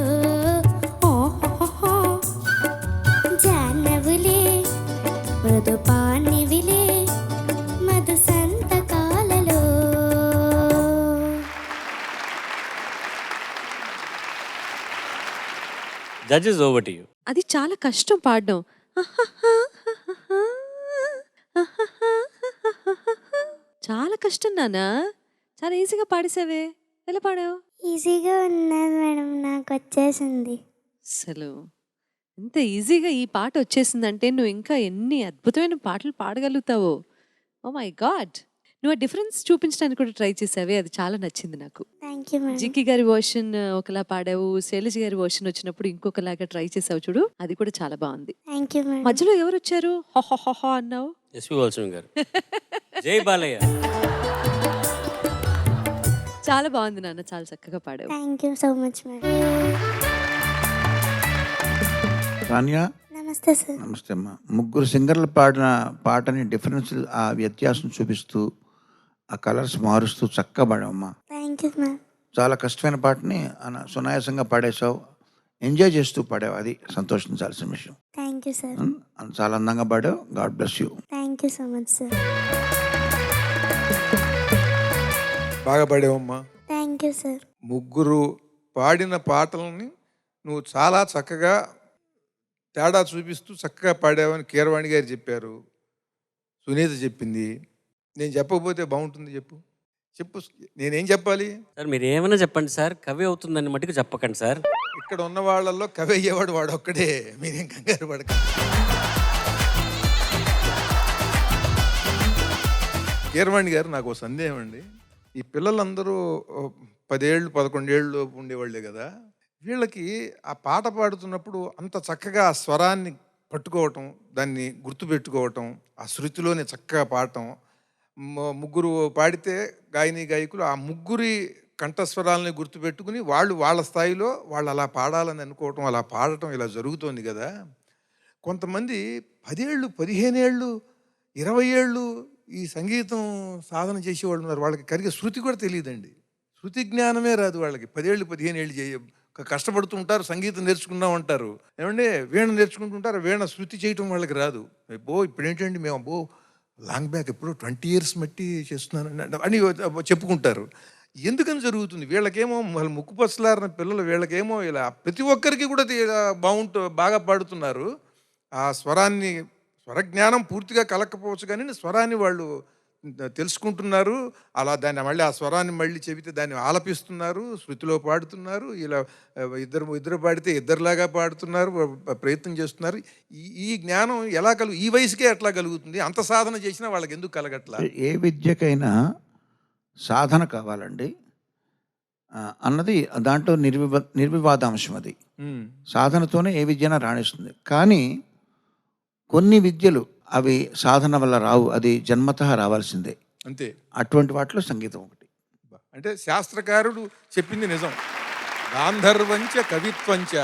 [SPEAKER 8] ఓహో జాహ్నవులే మృదుపాన్నివిలే మధు సంతకాలలో
[SPEAKER 3] జడ్జెస్ ఓవర్ టు యూ.
[SPEAKER 4] అది చాలా కష్టం పాడడం. చాలా కష్టం నానా. చాలా ఈజీగా పాడేసావే. ఎలా పాడావు?
[SPEAKER 8] ఈజీగా ఉన్నది మేడం, నాకు వచ్చేసింది.
[SPEAKER 4] అసలు ఇంత ఈజీగా ఈ పాట వచ్చేసిందంటే నువ్వు ఇంకా ఎన్ని అద్భుతమైన పాటలు పాడగలుగుతావో. Oh my God! నువ్వు ఆ డిఫరెన్స్ చూపించడానికి కూడా ట్రై చేసావే, అది చాలా నచ్చింది నాకు.
[SPEAKER 8] Thank you madam.
[SPEAKER 4] జిక్కి గారి వర్షన్ ఒకలా పాడావు, శైలజ గారి వర్షన్ వచ్చినప్పుడు ఇంకొకలాగా ట్రై చేసావు చూడు, అది కూడా చాలా బాగుంది.
[SPEAKER 8] Thank you madam.
[SPEAKER 4] మధ్యలో ఎవరు వచ్చారు? హొహొహొహ అన్నావు.
[SPEAKER 3] ఎస్పి బాలసుబ్రహ్మణ్యం గారు. జై బాలయ్య.
[SPEAKER 4] చాలా బాగుంది నాన్న, చాలా చక్కగా పాడావు.
[SPEAKER 8] Thank you so much madam.
[SPEAKER 6] Rania
[SPEAKER 8] నమస్తే సార్.
[SPEAKER 6] నమస్తే అమ్మా. ముగ్గురు సింగర్లు పాడిన పాటని డిఫరెన్స్, ఆ వ్యత్యాసం చూపిస్తూ ఆ కలర్స్ మారుస్తూ చక్కగా పాడావమ్మా.
[SPEAKER 8] Thank you ma'am.
[SPEAKER 6] చాలా కష్టమైన పాటని సునాయాసంగా పాడేశావు, ఎంజాయ్ చేస్తూ పాడావు, అది సంతోషించాల్సిన విషయం.
[SPEAKER 8] Thank you sir.
[SPEAKER 6] చాలా అందంగా పాడావు. God bless you.
[SPEAKER 8] Thank you so much sir.
[SPEAKER 7] బాగా పాడావమ్మా.
[SPEAKER 8] Thank you sir.
[SPEAKER 7] ముగ్గురు పాడిన పాటలని నువ్వు చాలా చక్కగా తేడా చూపిస్తూ చక్కగా పాడావని కీరవాణి గారు చెప్పారు, సునీత చెప్పింది. నేను చెప్పకపోతే బాగుంటుంది. చెప్పు చెప్పు, నేనేం చెప్పాలి?
[SPEAKER 3] సార్ మీరు ఏమైనా చెప్పండి సార్, కవి అవుతుందని మటుకు చెప్పకండి సార్.
[SPEAKER 7] ఇక్కడ ఉన్న వాళ్ళల్లో కవి అయ్యేవాడు వాడు ఒక్కడే, మీరేం కంగారు పడక. కీరవాణి గారు, నాకు ఒక సందేహం అండి. ఈ పిల్లలందరూ 10 ఏళ్ళు 11 ఏళ్ళు ఉండేవాళ్ళే కదా, వీళ్ళకి ఆ పాట పాడుతున్నప్పుడు అంత చక్కగా ఆ స్వరాన్ని పట్టుకోవటం, దాన్ని గుర్తుపెట్టుకోవటం, ఆ శృతిలోనే చక్కగా పాడటం. ముగ్గురు పాడితే గాయని గాయకులు ఆ ముగ్గురి కంఠస్వరాలని గుర్తుపెట్టుకుని వాళ్ళు వాళ్ళ స్థాయిలో వాళ్ళు అలా పాడాలని అనుకోవటం, అలా పాడటం ఇలా జరుగుతోంది కదా. కొంతమంది 10 ఏళ్ళు 15 ఏళ్ళు 20 ఏళ్ళు ఈ సంగీతం సాధన చేసేవాళ్ళు ఉన్నారు. వాళ్ళకి కరిగే శృతి కూడా తెలియదండి, శృతి జ్ఞానమే రాదు వాళ్ళకి. 10 ఏళ్ళు 15 ఏళ్ళు కష్టపడుతూ ఉంటారు, సంగీతం నేర్చుకుందాం అంటారు. ఏమంటే వీణ నేర్చుకుంటుంటారు, వీణ శృతి చేయటం వాళ్ళకి రాదు. ఇప్పుడు ఏంటండి మేము లాంగ్ బ్యాక్ ఎప్పుడో 20 years మట్టి చేస్తున్నాను అని చెప్పుకుంటారు. ఎందుకని జరుగుతుంది? వీళ్ళకేమో వాళ్ళ ముక్కుపచ్చలారిన పిల్లలు, వీళ్ళకేమో ఇలా ప్రతి ఒక్కరికి కూడా బాగా పాడుతున్నారు. ఆ స్వరజ్ఞానం పూర్తిగా కలక్కపోవచ్చు, కానీ స్వరాన్ని వాళ్ళు తెలుసుకుంటున్నారు. అలా దాన్ని మళ్ళీ ఆ స్వరాన్ని మళ్ళీ చెబితే దాన్ని ఆలపిస్తున్నారు, శృతిలో పాడుతున్నారు. ఇలా ఇద్దరు పాడితే ఇద్దరులాగా పాడుతున్నారు, ప్రయత్నం చేస్తున్నారు. ఈ జ్ఞానం ఎలా ఈ వయసుకే ఎట్లా కలుగుతుంది? అంత సాధన చేసినా వాళ్ళకి ఎందుకు కలగట్లా?
[SPEAKER 6] ఏ విద్యకైనా సాధన కావాలండి అన్నది దాంట్లో నిర్వివాదాంశం. అది సాధనతోనే ఏ విద్యన రాణిస్తుంది. కానీ కొన్ని విద్యలు అవి సాధన వల్ల రావు, అది జన్మతః రావాల్సిందే.
[SPEAKER 7] అంతే.
[SPEAKER 6] అటువంటి వాటిలో సంగీతం ఒకటి.
[SPEAKER 7] అంటే శాస్త్రకారుడు చెప్పింది నిజం. గాంధర్వంచ కవిత్వంచ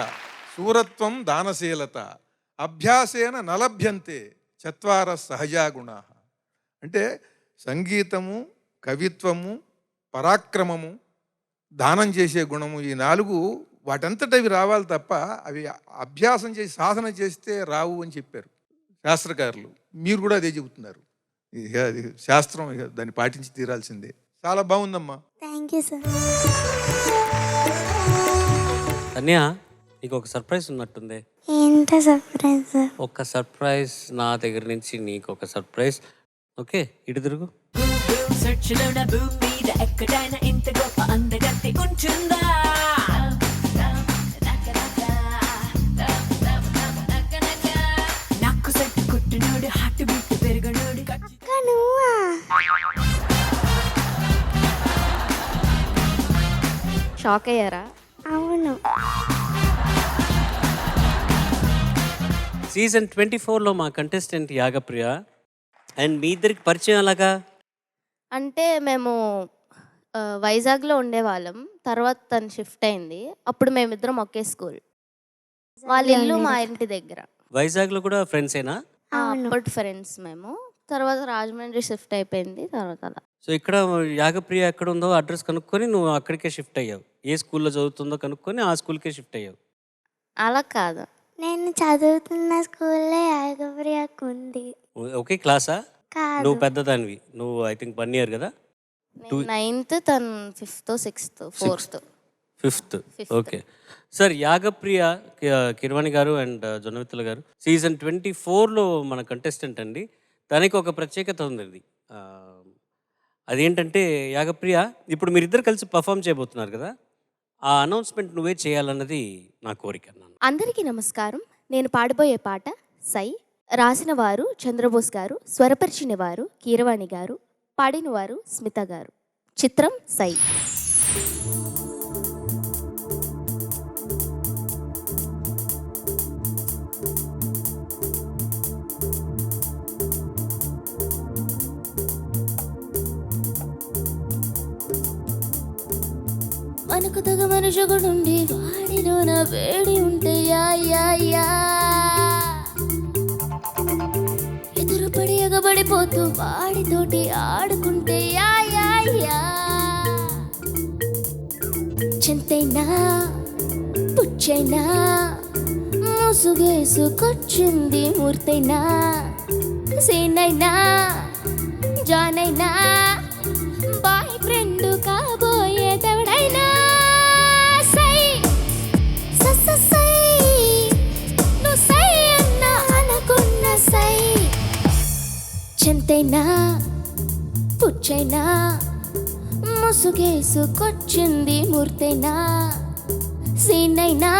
[SPEAKER 7] సూరత్వం దానశీలత అభ్యాసేన నలభ్యంతే చత్వార సహజా గుణా. అంటే సంగీతము, కవిత్వము, పరాక్రమము, దానం చేసే గుణము, ఈ 4 వాటంతట అవి రావాలి తప్ప అవి అభ్యాసం చేసి సాధన చేస్తే రావు అని చెప్పారు శాస్త్రకారులు. మీరు కూడా అదే చెబుతున్నారు. ఇక అది శాస్త్రం, ఇక దాన్ని పాటించి తీరాల్సిందే. చాలా బాగుందమ్మా.
[SPEAKER 8] Thank you sir.
[SPEAKER 3] ధన్య, నీకు ఒక సర్ప్రైజ్ ఉన్నట్టుంది.
[SPEAKER 8] ఎంత సర్ప్రైజ్ సార్?
[SPEAKER 3] ఒక సర్ప్రైజ్ నా దగ్గర నుంచి నీకు ఒక సర్ప్రైజ్. ఓకే, ఇటు తిరుగు.
[SPEAKER 9] భూమి మీద ఎక్కడైనా ఇంత గొప్ప అందగత్తి ఉంటుందా? నాకు సెట్ కొట్టినోడు, హార్ట్ బీట్ పెరగనోడు.
[SPEAKER 5] షాక్ అయ్యారా?
[SPEAKER 8] అవును.
[SPEAKER 3] సీజన్ 24లో మా కంటెస్టెంట్ యాగప్రియ. అండ్ మీ ఇద్దరికి పరిచయం అలాగా?
[SPEAKER 10] అంటే మేము వైజాగ్లో ఉండేవాళ్ళం, తర్వాత తను షిఫ్ట్ అయింది. అప్పుడు మేమిద్దరం ఒకే స్కూల్. వాళ్ళ ఇల్లు మా ఇంటి దగ్గర.
[SPEAKER 3] వైజాగ్లో కూడా ఫ్రెండ్సేనా?
[SPEAKER 10] అప్పుడు ఫ్రెండ్స్ మేము. తర్వాత రాజమండ్రి షిఫ్ట్ అయిపోయింది తర్వాత అలా.
[SPEAKER 3] సో ఇక్కడ యాగప్రియ ఎక్కడ ఉందో అడ్రస్ కనుక్కొని నువ్వు అక్కడికే షిఫ్ట్ అయ్యావు. ఏ స్కూల్లో చదువుతుందో కనుక్కొని ఆ స్కూల్కే షిఫ్ట్ అయ్యావు.
[SPEAKER 10] అలా కాదు,
[SPEAKER 8] నేను చదువుతున్న స్కూల్లో యాగప్రియకు ఉంది.
[SPEAKER 3] ఒకే క్లాసా?
[SPEAKER 8] కాదు.
[SPEAKER 3] నువ్వు పెద్దదానివి, నువ్వు ఐ థింక్ 1 year కదా?
[SPEAKER 10] 9th, తను 5th, 6th, 4th,
[SPEAKER 3] 5th. Okay sir, Yagapriya Keeravani గారు అండ్ జొన్నవిత్తుల గారు సీజన్ 24లో మన కంటెస్టెంట్ అండి. దానికి ఒక ప్రత్యేకత ఉంది. అదేంటంటే యాగప్రియ, ఇప్పుడు మీరిద్దరు కలిసి పర్ఫామ్ చేయబోతున్నారు కదా, ఆ అనౌన్స్మెంట్ నువ్వే చేయాలన్నది నా కోరిక.
[SPEAKER 10] అందరికీ నమస్కారం. నేను పాడబోయే పాట సై. రాసిన వారు చంద్రబోస్ గారు, స్వరపరిచిన వారు కీరవాణి గారు, పాడిన వారు స్మిత గారు. చిత్రం సై. మనకు తగ మనుషుగుండి వాడిలో నా వేడి ఉంటే యా యా యా, ఎదురుపడి ఎగబడిపోతూ వాడితోటి ఆడుకుంటే యా యా యా. చింతైనా పుచ్చైనా ముసుగేసుకొచ్చింది మూర్తైనా, సీనైనా జానైనా బాయ్ ఫ్రెండ్ కాబోయేదెవడైనా సై సై. నువ్వు సై అన్న అనుకున్న సై. చింతైనా పుచ్చైనా ముసుగేసుకొచ్చింది మూర్తైనా, సీనైనా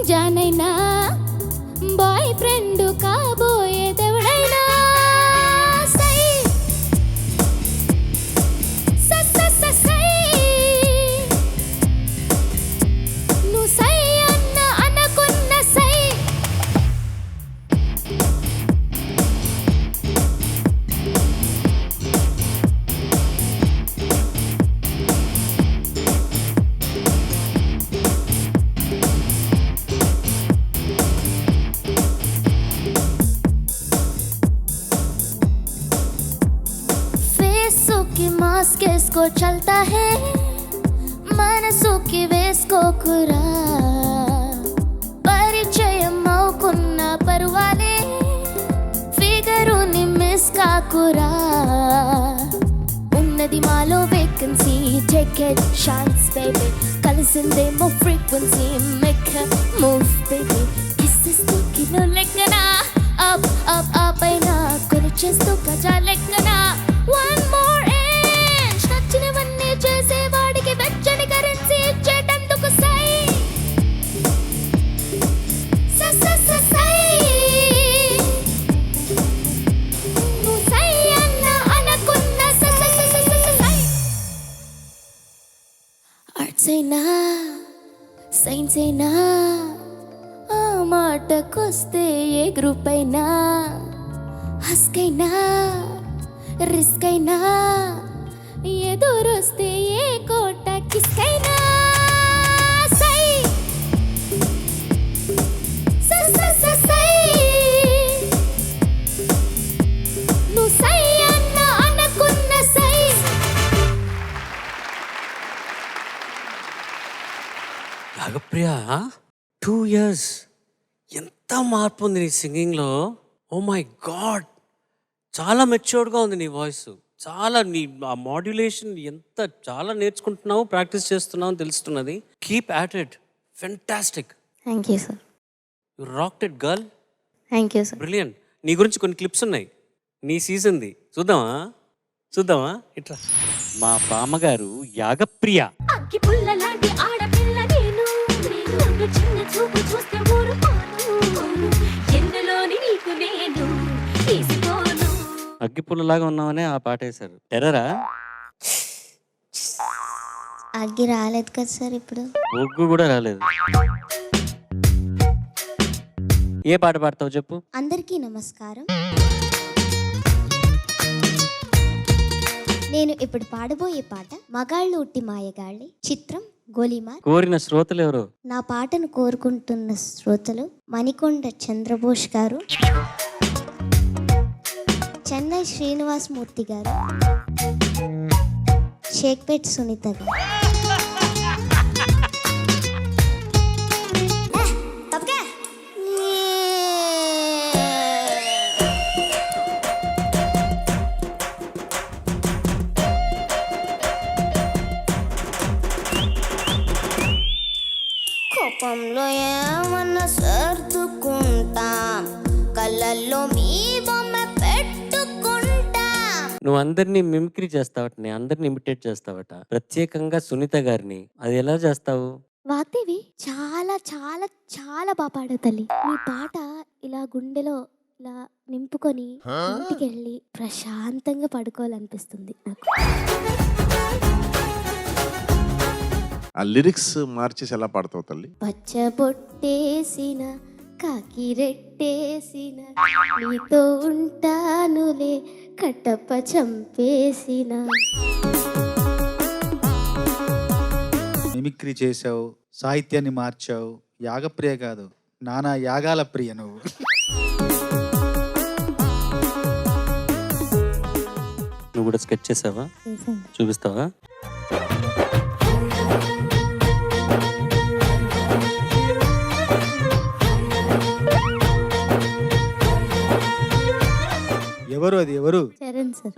[SPEAKER 10] జానైనా బాయ్ ఫ్రెండ్ కాబోయేదెవడైనా సై సై. నువ్వు సై అన్న అనుకున్న సై. फेसों की मास्क इसको चलता है, मनसों की वेस చేసుకోకురా, పరిచయం అవుకున్న పరువాలే, ఫిగరుని మిస్ కాకురా. ఉన్నది మాలో vacancy, take it chance baby, కలిసిందేమో ఫ్రీక్వెన్సీ, మేక్ మూవ్ బేబీ. కిస్సెస్తూ కిలో లెక్కన, అప్ అప్ అప్ అయినా కొలిచేస్తూ గజా లెక్కన. వన్ మోర్ ఇంచ్, నచ్చినవన్నీ చేసేవాడికి వెచ్చని కరెన్సీ ఇచ్చేటందుకు సై సై సై సై సై. నువ్వు సై అన్న అనకున్న సై సై సై సై సై సై. ఆర్ట్స్ అయినా సైన్స్ అయినా, ఆ మాటకొస్తే ఏ గ్రూప్ అయినా, హస్కైనా రిస్క్ అయినా, ఎదురొస్తే ఏ కోట కిస్కైనా. సై సై సై సై సై. నువ్వు సై అన్న అనకున్న సై.
[SPEAKER 3] రాగప్రియ 2 years ఎంత మార్పు ఉంది నీ సింగింగ్లో. ఓ మై గాడ్, చాలా మెచ్యూర్డ్గా ఉంది నీ వాయిస్. చాలా నీ ఆ మాడ్యులేషన్ ఎంత చాలా నేర్చుకుంటున్నావు, ప్రాక్టీస్ చేస్తున్నావు అని తెలుస్తున్నది. Keep at it, fantastic.
[SPEAKER 10] Thank you sir.
[SPEAKER 3] You rocked it girl,
[SPEAKER 10] thank you sir.
[SPEAKER 3] Brilliant. నీ గురించి కొన్ని క్లిప్స్ ఉన్నాయి నీ సీజన్ది, చూద్దామా ఇట్లా. మా బామ్మగారు యాగప్రియ.
[SPEAKER 9] అగ్గి పుల్ల లాంటి ఆడపిల్ల నేను, నన్ను చిన్న చూపు చూస్తే ఊరుకోను, ఎందులోని నీకు నేను తీసుకోను.
[SPEAKER 3] అగ్గిపుల్లలాగా ఉన్నామనే ఆ పాట వేశారు. టెర్రరా?
[SPEAKER 8] అగ్గి రాలేదు కదా సార్ ఇప్పుడు.
[SPEAKER 3] ఒగ్గు కూడా రాలేదు. ఏ పాట పాడతావు చెప్పు.
[SPEAKER 8] అందరికీ నమస్కారం. నేను ఇప్పుడు పాడబోయే పాట మగాళ్ళు ఉట్టి మాయగాళ్ళి, చిత్రం గోలీమార్.
[SPEAKER 3] కోరిన శ్రోతలు ఎవరు?
[SPEAKER 8] నా పాటను కోరుకుంటున్న శ్రోతలు మణికొండ చంద్రబోస్ గారు, చెన్నై శ్రీనివాస్ మూర్తి గారు, షేక్పేట్ సునీత గారు. కోపంలో ఏమన్నా సర్దుకుంటాం, కళ్ళల్లో మీ బొమ్మ పెట్టుకుంటాం.
[SPEAKER 3] నువ్వు అందరినీ మిమిక్రీ చేస్తావట, అందరిని ఇమిటేట్ చేస్తావట, ప్రత్యేకంగా సునీత గారిని. అది ఎలా చేస్తావు?
[SPEAKER 8] వాగ్దేవి చాలా చాలా చాలా బాగా పాడావు తల్లి. మీ పాట ఇలా గుండెలో ఇలా నింపుకొని ఇంటికి వెళ్ళి ప్రశాంతంగా పడుకోవాలనిపిస్తుంది నాకు.
[SPEAKER 11] ఆ లిరిక్స్ మార్చేసి ఎలా పాడతావు తల్లి?
[SPEAKER 8] పచ్చ బొట్టేసిన కాకి రెట్టేసిన, నీతో ఉంటానులే కట్టప్ప చంపేసిన.
[SPEAKER 12] మిమిక్రీ చేసావు, సాహిత్యాన్ని మార్చావు. యాగప్రియ కాదు, నానా యాగాల ప్రియ నువ్వు.
[SPEAKER 3] నువ్వు కూడా స్కెచ్ చేసావా? చూపిస్తావా?
[SPEAKER 12] ఎవరు అది ఎవరు?
[SPEAKER 8] చరణ్ సార్.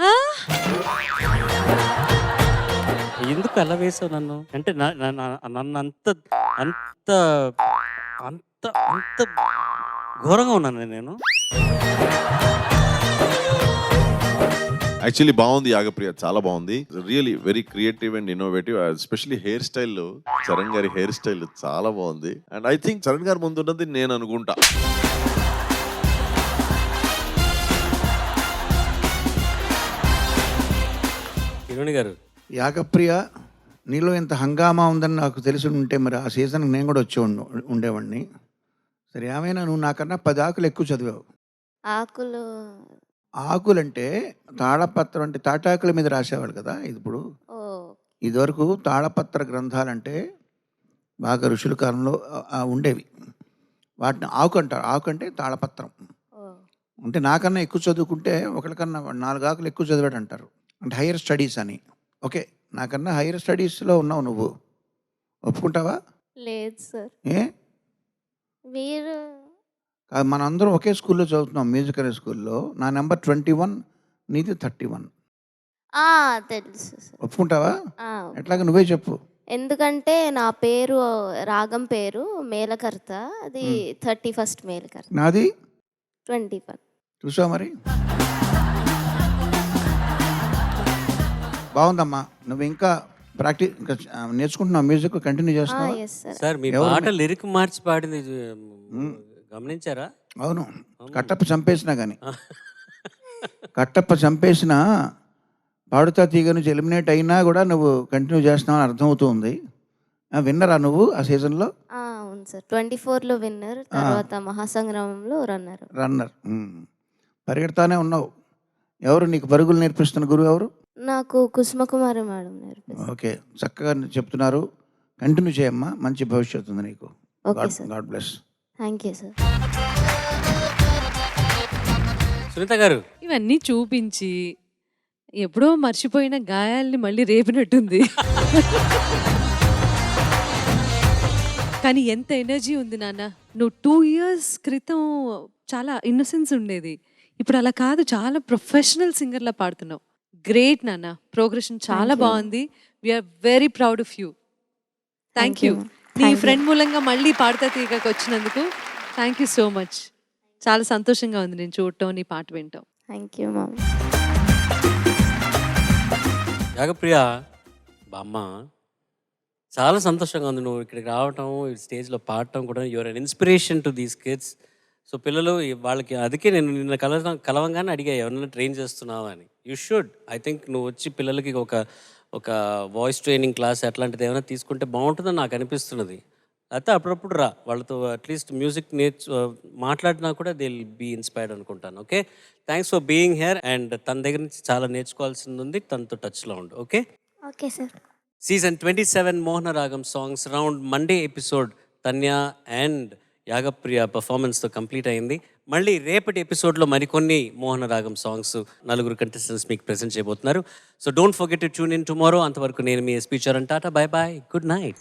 [SPEAKER 3] ఎందుకు అలా వేసావు నన్ను? అంటే నన్ను అంత అంత అంత అంత ఘోరంగా ఉన్నాను నేను.
[SPEAKER 11] యాక్చువల్లీ బాగుంది యాగప్రియ, చాలా బాగుంది. Really very creative and innovative. Especially hair style, Charan గారి హెయిర్ స్టైల్ చాలా బాగుంది. అండ్ ఐ థింక్ చరణ్ గారి ముందు ఉన్నది నేను అనుకుంటా.
[SPEAKER 3] కిరణ్ గారు,
[SPEAKER 6] యాగప్రియ నీలో ఎంత హంగామా ఉందని నాకు తెలిసి ఉంటే మరి ఆ సీజన్కి నేను కూడా వచ్చి ఉండేవాడిని. సరే ఏమైనా నువ్వు నాకన్నా 10 ఆకులు ఎక్కువ చదివావు.
[SPEAKER 8] ఆకులు
[SPEAKER 6] ఆకులంటే తాళపత్రం అంటే తాటాకుల మీద రాసేవాడు కదా. ఇప్పుడు ఇదివరకు తాళపత్ర గ్రంథాలంటే బాగా ఋషుల కాలంలో ఉండేవి. వాటిని ఆకు అంటారు. ఆకు అంటే తాళపత్రం. అంటే నాకన్నా ఎక్కువ చదువుకుంటే ఒకరికన్నా 4 ఆకులు ఎక్కువ చదివాడు అంటారు. అంటే హైయర్ స్టడీస్ అని. ఓకే, నాకన్నా హైయర్ స్టడీస్లో ఉన్నావు నువ్వు, ఒప్పుకుంటావా?
[SPEAKER 8] లేదు సార్.
[SPEAKER 6] ఏ
[SPEAKER 8] మీరు
[SPEAKER 6] మనందరం ఒకే స్కూల్లో చదువుతున్నాం, మ్యూజిక్ అనే స్కూల్లో. నా నెంబర్ 21, నీది 31.
[SPEAKER 8] తెలుసు సార్.
[SPEAKER 6] ఒప్పుకుంటావా?
[SPEAKER 8] ఆ,
[SPEAKER 6] ఎట్లాగా నువ్వే చెప్పు.
[SPEAKER 8] ఎందుకంటే నా పేరు రాగం పేరు మేలకర్త, అది 31st మేలకర్త.
[SPEAKER 6] నాది
[SPEAKER 8] 21.
[SPEAKER 6] చూసావా మరి?
[SPEAKER 3] బాగుందమ్మా. నువ్వు ఇంకా ప్రాక్టీస్ ఇంకా నేర్చుకుంటున్నావు, మ్యూజిక్ కంటిన్యూ చేస్తున్నావా?
[SPEAKER 8] Yes sir.
[SPEAKER 13] సార్ మీ
[SPEAKER 3] ఎవరు
[SPEAKER 13] పాట లిరిక్ మార్చి పాడింది గమనించారా?
[SPEAKER 3] అవును, కట్టప్ప చంపేసినా కానీ కట్టప్ప చంపేసినా పాడుతా తీగ నుంచి ఎలిమినేట్ అయినా కూడా నువ్వు కంటిన్యూ చేస్తున్నావు అని అర్థమవుతుంది. విన్నరా నువ్వు ఆ సీజన్లో?
[SPEAKER 8] అవును సార్, 24లో విన్నర్, తర్వాత మహాసంగ్రామంలో రన్నర్.
[SPEAKER 3] రన్నర్. పరిగెడతానే ఉన్నావు. ఎవరు నీకు పరుగులు నేర్పిస్తున్న గురువు ఎవరు?
[SPEAKER 8] నాకు కుసుమకుమారి మేడం నేర్పిస్తారు.
[SPEAKER 3] ఓకే, చక్కగా చెప్తున్నారు. కంటిన్యూ చేయమ్మా, మంచి భవిష్యత్తు ఉంది నీకు.
[SPEAKER 8] Okay sir.
[SPEAKER 3] God bless.
[SPEAKER 8] Thank you sir.
[SPEAKER 13] Sunitha garu,
[SPEAKER 4] ఇవన్నీ చూపించి ఎప్పుడో మర్చిపోయిన గాయాల్ని మళ్ళీ రేపినట్టుంది. కానీ ఎంత ఎనర్జీ ఉంది నాన్న. నువ్వు 2 years క్రితం చాలా ఇన్నసెన్స్ ఉండేది, ఇప్పుడు అలా కాదు, చాలా ప్రొఫెషనల్ సింగర్లా పాడుతున్నావు. గ్రేట్ నాన్న, ప్రోగ్రెషన్ చాలా బాగుంది. We are very proud of you. Thank you. నీ ఫ్రెండ్ మూలంగా మళ్ళీ పాడుతా తీగకి వచ్చినందుకు థ్యాంక్ యూ సో మచ్. చాలా సంతోషంగా ఉంది నేను చూడటం, నీ పాట వింటాం.
[SPEAKER 8] Thank you ma'am.
[SPEAKER 13] యాగప్రియ బామ్మ, చాలా సంతోషంగా ఉంది నువ్వు ఇక్కడికి రావటం, ఈ స్టేజ్లో పాడటం కూడా. Your an inspiration to these kids. So పిల్లలు వాళ్ళకి, అందుకే నేను నిన్న కలవంగానే అడిగా ఎవరైనా ట్రైన్ చేస్తున్నావా అని. You should. ఐ థింక్ నువ్వు వచ్చి పిల్లలకి ఒక వాయిస్ ట్రైనింగ్ క్లాస్ అట్లాంటిది ఏమైనా తీసుకుంటే బాగుంటుందని నాకు అనిపిస్తున్నది. అయితే అప్పుడప్పుడు రా, వాళ్ళతో అట్లీస్ట్ మ్యూజిక్ మాట్లాడినా కూడా దే విల్ బీ ఇన్స్పైర్డ్ అనుకుంటాను. Okay, thanks for being here. And తన దగ్గర నుంచి చాలా నేర్చుకోవాల్సింది ఉంది, తనతో టచ్లో ఉండు. Okay.
[SPEAKER 8] Okay sir.
[SPEAKER 13] Season 27 Mohana Ragam songs round Monday episode Tanya and Yagapriya పర్ఫార్మెన్స్తో కంప్లీట్ అయింది. మళ్ళీ రేపటి ఎపిసోడ్లో మరికొన్ని మోహన రాగం సాంగ్స్ 4 కంటెస్టెంట్స్ మీకు ప్రెజెంట్ చేయబోతున్నారు. So don't forget to tune in tomorrow. అంతవరకు నేను మీ SP Charan. Tata, bye bye, good night.